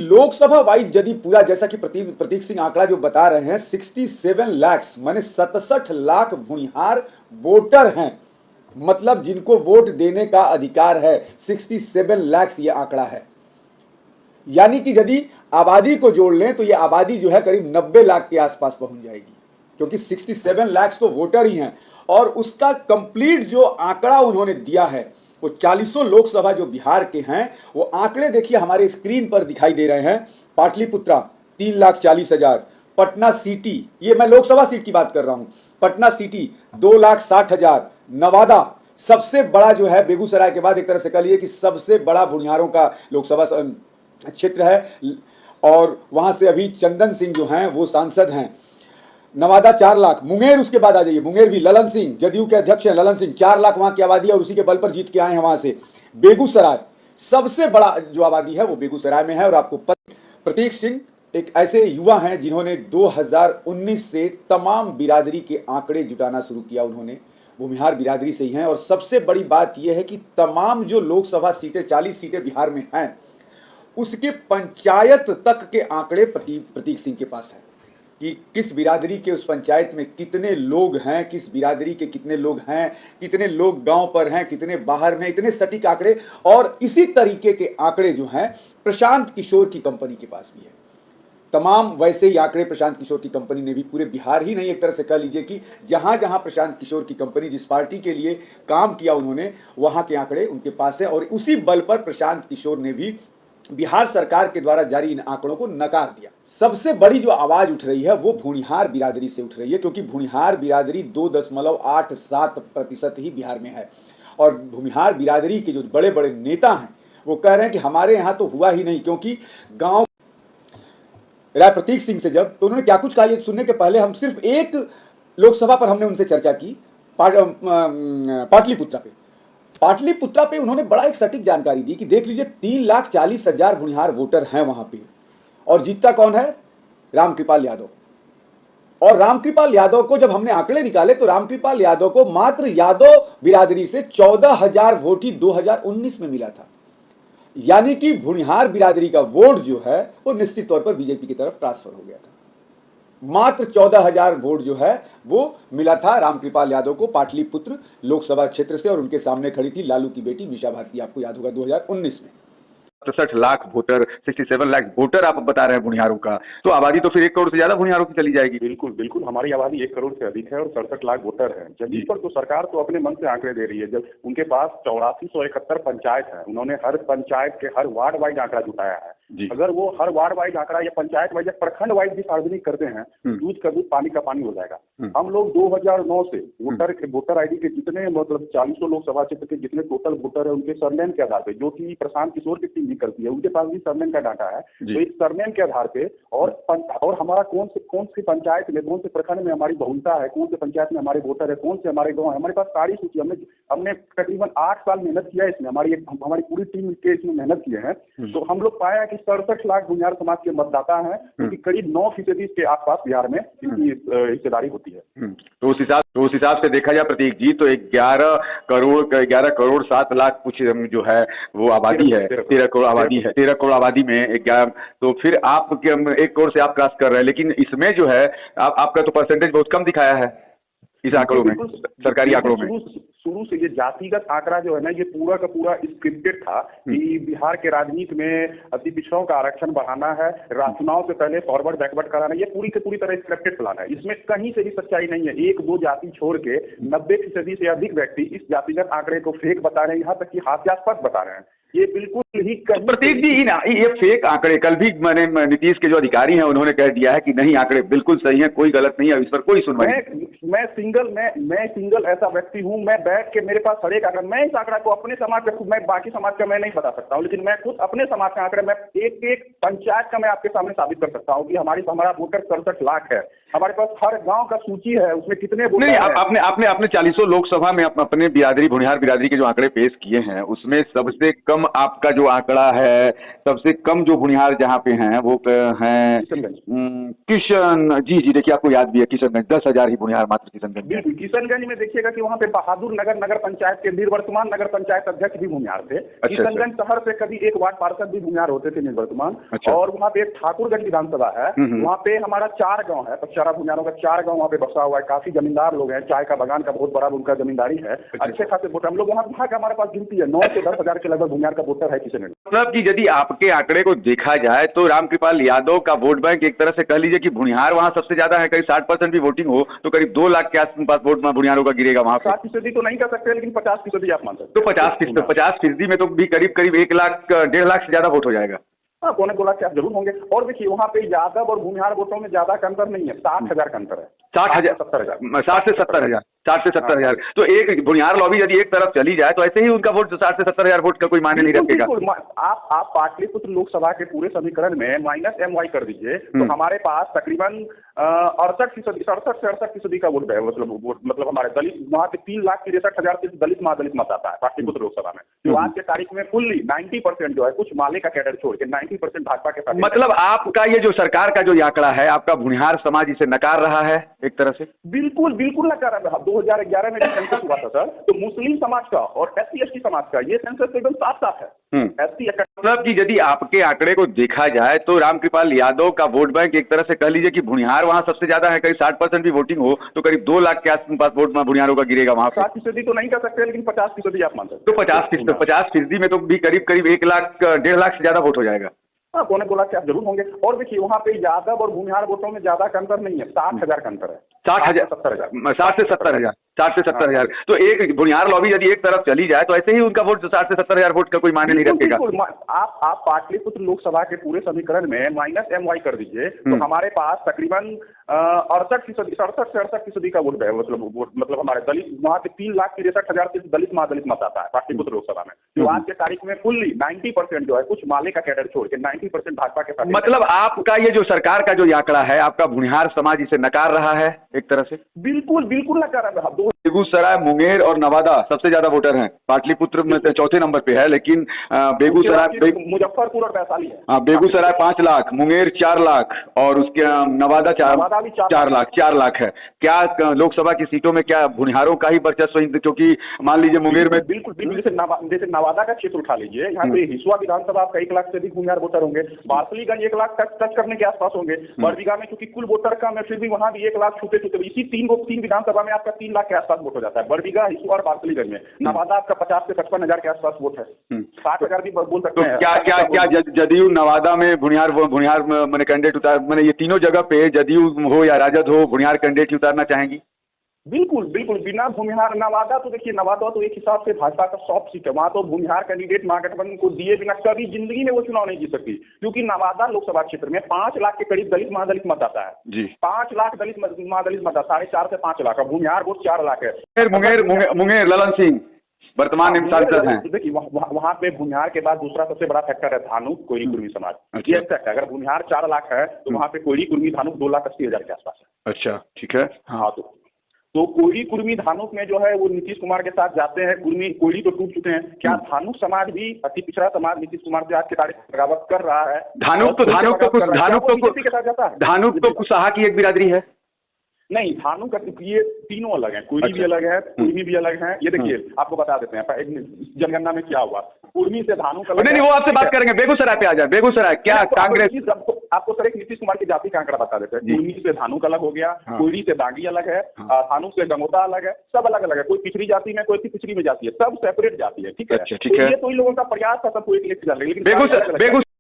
Lok Sabha wise यदि पूरा, जैसा कि प्रतीक सिंह आंकड़ा जो बता रहे हैं, 67 लाख माने 67 लाख भूमिहार वोटर हैं, मतलब जिनको वोट देने का अधिकार है 67 लाख, ये आंकड़ा है। यानी कि यदि आबादी को जोड़ लें तो ये आबादी जो है करीब 90 लाख के आसपास पहुंच जाएगी, क्योंकि 67 लाख तो वोटर ही हैं। और उसका कंप्लीट जो आंकड़ा उन्होंने दिया है, वो 40 लोकसभा जो बिहार के हैं, वो आंकड़े देखिए हमारे स्क्रीन पर दिखाई दे रहे हैं। पाटलिपुत्रा 3,40,000, पटना सिटी, ये मैं लोकसभा सीट की बात कर रहा हूं, पटना सिटी 2,60,000, नवादा सबसे बड़ा जो है, बेगूसराय के बाद एक तरह से कह लिए कि सबसे बड़ा भूमिहारों का लोकसभा क्षेत्र है, और वहां से अभी चंदन सिंह जो हैं वो सांसद हैं। नवादा 4 लाख, मुंगेर उसके बाद आ जाइए, मुंगेर भी ललन सिंह जदयू के अध्यक्ष हैं, ललन सिंह 4 लाख वहां की आबादी है और उसी के बल पर जीत के आए हैं वहां से। बेगूसराय सबसे बड़ा जो आबादी है वो बेगूसराय में है। और आपको प्रतीक सिंह एक ऐसे युवा हैं जिन्होंने 2019 से तमाम बिरादरी के आंकड़े जुटाना शुरू किया, उन्होंने भूमिहार बिरादरी से ही हैं। और सबसे बड़ी बात यह है कि तमाम जो लोकसभा सीटें 40 सीटें बिहार में हैं, उसके पंचायत तक के आंकड़े प्रतीक सिंह के पास है कि किस बिरादरी के उस पंचायत में कितने लोग हैं, किस बिरादरी के कितने लोग हैं, कितने लोग गांव पर हैं, कितने बाहर में, इतने सटीक आंकड़े। और इसी तरीके के आंकड़े जो हैं प्रशांत किशोर की कंपनी के पास भी है। तमाम वैसे ही आंकड़े प्रशांत किशोर की कंपनी ने भी पूरे बिहार ही नहीं, एक तरह से कह लीजिए कि जहां जहां प्रशांत किशोर की कंपनी जिस पार्टी के लिए काम किया उन्होंने, वहां के आंकड़े उनके पास है। और उसी बल पर प्रशांत किशोर ने भी बिहार सरकार के द्वारा जारी इन आंकड़ों को नकार दिया। सबसे बड़ी जो आवाज उठ रही है वो भूमिहार बिरादरी से उठ रही है, क्योंकि भूमिहार बिरादरी 2.87% ही बिहार में है। और भूमिहार बिरादरी के जो बड़े बड़े नेता हैं वो कह रहे हैं कि हमारे यहाँ तो हुआ ही नहीं, क्योंकि गांव राय प्रतीक सिंह से जब, तो उन्होंने क्या कुछ कहा ये सुनने के पहले हम सिर्फ एक लोकसभा पर हमने उनसे चर्चा की, पाटलिपुत्रा पे। पाटलिपुत्रा पे उन्होंने बड़ा एक सटीक जानकारी दी कि देख लीजिए 3,40,000 भूमिहार वोटर हैं वहां पे, और जीतता कौन है? रामकृपाल यादव। और रामकृपाल यादव को जब हमने आंकड़े निकाले तो रामकृपाल यादव को मात्र यादव बिरादरी से 14,000 वोट ही 2019 में मिला था। यानी कि भूमिहार बिरादरी का वोट जो है वो निश्चित तौर पर बीजेपी की तरफ ट्रांसफर हो गया था। मात्र 14,000 वोट जो है वो मिला था रामकृपाल यादव को पाटलिपुत्र लोकसभा क्षेत्र से, और उनके सामने खड़ी थी लालू की बेटी मीशा भारती, आपको याद होगा 2019 में। 67 लाख वोटर, 67 लाख वोटर आप बता रहे हैं भूमिहारों का, तो आबादी तो फिर 1 करोड़ से ज्यादा भूमिहारों की चली जाएगी। बिल्कुल बिल्कुल, हमारी आबादी 1 करोड़ से अधिक है और 67 लाख वोटर है। जमीन पर तो सरकार तो अपने मन से आंकड़े दे रही है। जब उनके पास 8471 पंचायत है, उन्होंने हर पंचायत के हर वार्ड वाइज आंकड़ा जुटाया है। अगर वो हर वार्ड वाइज आंकड़ा या पंचायत वाइज या प्रखंड वाइज भी सार्वजनिक करते हैं, दूध का दूध पानी का पानी हो जाएगा। हम लोग 2009 से वोटर आईडी के जितने, मतलब 40 लोकसभा क्षेत्र के जितने टोटल वोटर है, उनके सरनेम के आधार पे, जो कि प्रशांत किशोर की टीम भी करती है, उनके पास भी सरनेम का डाटा है। तो इस सरनेम के आधार पे और हमारा कौन सी पंचायत में, कौन से प्रखंड में हमारी बहुलता है, कौन से पंचायत में हमारे वोटर है, कौन से हमारे गाँव है, हमारे पास सारी सूची। हमने तकरीबन 8 साल मेहनत किया इसमें, हमारी पूरी टीम के इसमें मेहनत किए हैं। तो हम लोग पाया कि 67 लाख भूमिहार समाज के मतदाता हैं, क्योंकि करीब 9% के आसपास बिहार में इनकी हिस्सेदारी होती है। तो उस हिसाब से देखा जाए प्रतीक जी, तो 11 करोड़ 7 लाख कुछ जो है वो आबादी है, 13 करोड़ आबादी है, 13 करोड़ आबादी में 11, तो फिर आप 1 करोड़ से आप क्रॉस कर रहे हैं। लेकिन इसमें जो है आपका तो परसेंटेज बहुत कम दिखाया है इस आंकड़ों में, सरकारी आंकड़ों में। शुरू से ये जातिगत आंकड़ा जो है ना, ये पूरा का पूरा स्क्रिप्टेड था कि बिहार के राजनीति में अति पिछड़ों का आरक्षण बढ़ाना है, चुनाव से पहले फॉरवर्ड बैकवर्ड कराना, ये पूरी की पूरी तरह स्क्रिप्टेड प्लान है। इसमें कहीं से भी सच्चाई नहीं है। 1-2 जाति छोड़ के 90% से अधिक व्यक्ति इस जातिगत आंकड़े को फेक बता रहे हैं, यहाँ तक कि हास्यास्पद बता रहे हैं। ये बिल्कुल ही प्रतीक जी ना, ये फेक आंकड़े, कल भी मैंने नीतीश के जो अधिकारी हैं उन्होंने कह दिया है कि नहीं, आंकड़े बिल्कुल सही हैं, कोई गलत नहीं है, इस पर कोई सुनवाई। मैं सिंगल ऐसा व्यक्ति हूं, मैं बैठ के, मेरे पास हर एक आंकड़ा, मैं इस आंकड़ा को अपने समाज का, मैं बाकी समाज का मैं नहीं बता सकता हूं, लेकिन मैं खुद अपने समाज का आंकड़ा, मैं एक पंचायत का मैं आपके सामने साबित कर सकता हूं कि हमारा वोटर 67 लाख है। हमारे पास हर गांव का सूची है, उसमें कितने वोटर हैं। आपने 40 लोकसभा में अपने बिरादरी, भूमिहार बिरादरी के जो आंकड़े पेश किए हैं उसमें सबसे कम आपका जो आंकड़ा है, सबसे कम जो भुनिहार जहाँ पे हैं वो हैं किशन जी जी, देखिए आपको याद भी है किशनगंज 10,000 ही भुनिहार मात्र किशनगंज में। किशनगंज में देखिएगा कि वहाँ पे बहादुर नगर नगर पंचायत के निवर्तमान नगर पंचायत अध्यक्ष भी भुनिहार थे। किशनगंज शहर से कभी एक वार्ड पार्षद भी भुनिहार होते थे निवर्तमान। और वहाँ पे एक ठाकुरगंज विधानसभा है, वहाँ पे हमारा 4 गाँव है, पचचारा भुनिहारों का 4 गाँव वहाँ पे बसा हुआ है। काफी जमींदार लोग हैं, चाय का बगान का बहुत बड़ा उनका जमींदारी है, अच्छे खासे वोटर हम लोग वहाँ का हमारे पास गिनती है 9 से 10,000 के लगभग भुनिहार का वोटर है किशनगंज। मतलब कि यदि आपके आंकड़े को देखा जाए तो रामकृपाल यादव का वोट बैंक एक तरह से कह लीजिए कि भुनिहार वहाँ सबसे ज्यादा है, करीब 60% भी वोटिंग हो तो करीब 2 लाख के आसपास वोट भुनिहारों का गिरेगा वहाँ पे। 60% तो नहीं कर सकते, लेकिन 50% आप मान सकते। तो 50% में तो भी करीब 1 लाख 1.5 लाख से ज्यादा वोट हो जाएगा। हाँ, 2.25 लाख के आप जरूर होंगे। और देखिए वहाँ पे यादव और भुनिहार वोटों में ज्यादा का अंतर नहीं है, 60,000 का अंतर है। 60,000 60 से 70,000 तो एक भुनिहार लॉबी यदि एक तरफ चली जाए तो ऐसे ही उनका वोट 60 से 70,000 वोट का कोई मायने नहीं रखेगा। आप पाटलिपुत्र लोकसभा के पूरे समीकरण में -MY कर दीजिए तो हमारे पास तकरीबन 67% का वोट है। मतलब हमारे दलित वहाँ पे 3,63,000 से दलित महादलित मत आता है पाटलिपुत्र लोकसभा में। जो आज के तारीख में फुल्ली 90% जो है, कुछ माले का कैडर छोड़ के 90% भाजपा के साथ। मतलब आपका ये जो सरकार का जो आंकड़ा है, आपका भुनिहार समाज इसे नकार रहा है एक तरह से। बिल्कुल नकार रहा है। 2011 में जो सेंसस हुआ था सर, तो मुस्लिम समाज का और SC/ST समाज का ये सेंसस एकदम साफ है। मतलब कि यदि आपके आंकड़े को देखा जाए तो रामकृपाल यादव का वोट बैंक एक तरह से कह लीजिए कि भुनिहार वहाँ सबसे ज्यादा है, करीब 60% भी वोटिंग हो तो करीब 2 लाख के आसपास वोट भुनिहारों का गिरेगा वहाँ पे। 60% तो नहीं कर सकते, लेकिन 50% आप मान सकते। तो 50% में तो भी करीब 1 लाख 1.5 लाख से ज्यादा वोट हो जाएगा। हाँ, 2.25 लाख के आप जरूर होंगे। और देखिए वहाँ पे यादव और भुनिहार वोटों में ज्यादा का अंतर नहीं है, 60,000 का अंतर है। 60 से 70,000 तो एक भुनिहार लॉबी यदि एक तरफ चली जाए तो ऐसे ही उनका वोट 60 से 70,000 वोट का कोई मायने नहीं रखेगा। आप पाटलिपुत्र लोकसभा के पूरे समीकरण में -MY कर दीजिए तो हमारे पास तकरीबन 68% का वोट है। मतलब हमारे दलित वहाँ पे 3,63,000 से दलित महादलित मत आता है पाटलिपुत्र लोकसभा में। जो आज के तारीख में फुल्ली 90% जो है, कुछ माले का कैडर छोड़ के 90% भाजपा के साथ। मतलब आपका ये जो सरकार का जो आंकड़ा है, आपका भुनिहार समाज इसे नकार रहा है एक तरह से। बिल्कुल नकार रहा है। बेगूसराय, मुंगेर और नवादा सबसे ज्यादा वोटर हैं। पाटलिपुत्र में 4थे नंबर पे है, लेकिन बेगूसराय, मुजफ्फरपुर और वैशाली है। हाँ, बेगूसराय 5 लाख, मुंगेर 4 लाख और उसके नवादा 4 लाख है। क्या लोकसभा की सीटों में क्या भुनिहारों का ही वर्चस्व? क्योंकि मान लीजिए मुंगेर में बिल्कुल जैसे नवादा का क्षेत्र उठा लीजिए, यहाँ पे हिसुआ विधानसभा आपका 1 लाख से अधिक भुनिहार वोटर होंगे। बारसलीगंज 1 लाख टच करने के आसपास होंगे। बरबीघा में क्योंकि कुल वोटर कम है, फिर भी वहाँ भी 1 लाख छूटे इसी 3 विधानसभा में आपका 3 लाख के आसपास वोट हो जाता है। बरबीघा, हिसुआ और बारसलीगंज में। नवादा आपका 50 से 55,000 के आसपास वोट है। 60,000 भी बोल सकते हैं। क्या जदयू नवादा में भुनिहार मैंने कैंडिडेट उतार, मैंने ये तीनों जगह पे जदयू हो या राजद हो, भुनिहार कैंडिडेट उतारना चाहेंगी? बिल्कुल बिना भुनिहार। नवादा तो देखिए, नवादा तो एक हिसाब से भाजपा का सॉफ्ट सीट है। वहां तो भुनिहार कैंडिडेट महागठबंधन को दिए बिना कभी जिंदगी में वो चुनाव नहीं जीत सकती, क्योंकि नवादा लोकसभा क्षेत्र में 5 लाख के करीब दलित महादलित मत आता है जी। 5 लाख दलित महादलित मत आता है, 4.5 से 5 लाख। भुनिहार वोट 4 लाख है। मुंगेर ललन सिंह वर्तमान सांसद हैं। देखिए वहाँ पे भुनिहार के बाद दूसरा सबसे बड़ा फैक्टर है धानुक कोयरी कुर्मी समाज। ये फैक्टर, अगर भुनिहार 4 लाख है तो वहाँ पे कोयरी कुर्मी धानुक 2,80,000 के आसपास है। अच्छा, ठीक है। हाँ, तो कोयरी कुर्मी धानुक में जो है वो नीतीश कुमार के साथ जाते हैं। कोयरी तो टूट चुके हैं। क्या धानुक समाज भी अति पिछड़ा समाज नीतीश कुमार से आज की तारीख बगावत कर रहा है? धानुक तो कुशवाहा की एक बिरादरी है। नहीं, धानुक ये तीनों अलग हैं। कोयरी भी अलग है, कुर्मी भी अलग है। ये देखिए आपको बता देते हैं जनगणना में क्या हुआ। कुर्मी से धानुक अलग। नहीं, वो आपसे बात करेंगे। बेगूसराय पे आ जाए। बेगूसराय क्या कांग्रेस? आपको सर एक नीतीश कुमार की जाति का आंकड़ा बता देते हैं। कुर्मी से धानुक अलग हो गया, कोयरी से दागी अलग है, धानुक से गंगोता अलग है। सब अलग अलग है। कोई पिछड़ी जाति में, कोई पिछड़ी में जाती है, सब सेपरेट जाति है। ठीक है, तो ये तो इन लोगों का प्रयास था सबको एक लेके जाने।